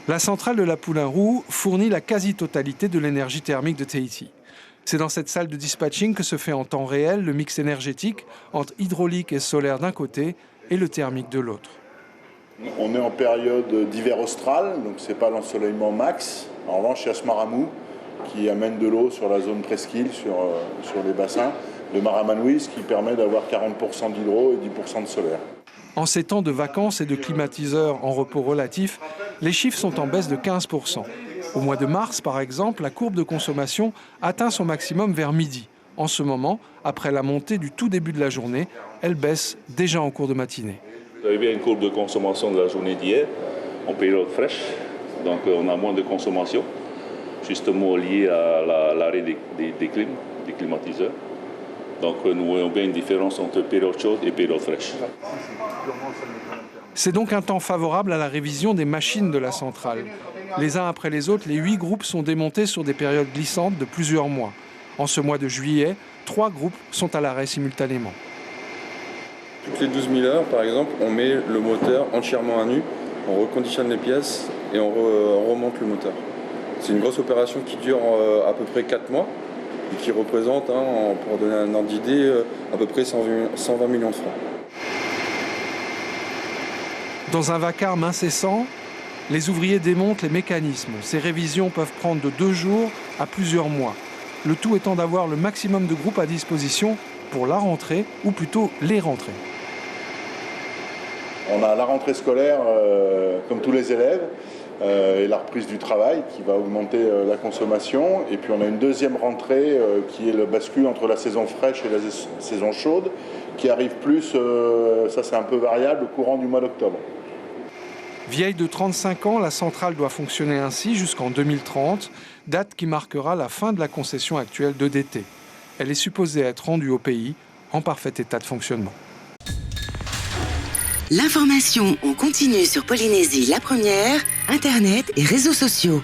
La centrale de la Poulinroux fournit la quasi-totalité de l'énergie thermique de Tahiti. C'est dans cette salle de dispatching que se fait en temps réel le mix énergétique entre hydraulique et solaire d'un côté et le thermique de l'autre. On est en période d'hiver austral, donc ce n'est pas l'ensoleillement max. En revanche, il y a ce maramou qui amène de l'eau sur la zone presqu'île, sur les bassins de Maramanui, ce qui permet d'avoir 40% d'hydro et 10% de solaire. En ces temps de vacances et de climatiseurs en repos relatif, les chiffres sont en baisse de 15%. Au mois de mars, par exemple, la courbe de consommation atteint son maximum vers midi. En ce moment, après la montée du tout début de la journée, elle baisse déjà en cours de matinée. Vous avez bien une courbe de consommation de la journée d'hier, en période fraîche, donc on a moins de consommation, justement lié à l'arrêt des climatiseurs. Donc nous voyons bien une différence entre période chaude et période fraîche. C'est donc un temps favorable à la révision des machines de la centrale. Les uns après les autres, les 8 groupes sont démontés sur des périodes glissantes de plusieurs mois. En ce mois de juillet, 3 groupes sont à l'arrêt simultanément. Toutes les 12 000 heures, par exemple, on met le moteur entièrement à nu, on reconditionne les pièces et on remonte le moteur. C'est une grosse opération qui dure à peu près 4 mois et qui représente, pour donner un ordre d'idée, à peu près 120 millions de francs. Dans un vacarme incessant, les ouvriers démontent les mécanismes. Ces révisions peuvent prendre de 2 jours à plusieurs mois. Le tout étant d'avoir le maximum de groupes à disposition pour la rentrée, ou plutôt les rentrées. On a la rentrée scolaire, comme tous les élèves, et la reprise du travail qui va augmenter la consommation. Et puis on a une deuxième rentrée qui est le bascule entre la saison fraîche et la saison chaude, qui arrive plus, ça c'est un peu variable, au courant du mois d'octobre. Vieille de 35 ans, la centrale doit fonctionner ainsi jusqu'en 2030, date qui marquera la fin de la concession actuelle d'EDT. Elle est supposée être rendue au pays en parfait état de fonctionnement. L'information en continu sur Polynésie la première, Internet et réseaux sociaux.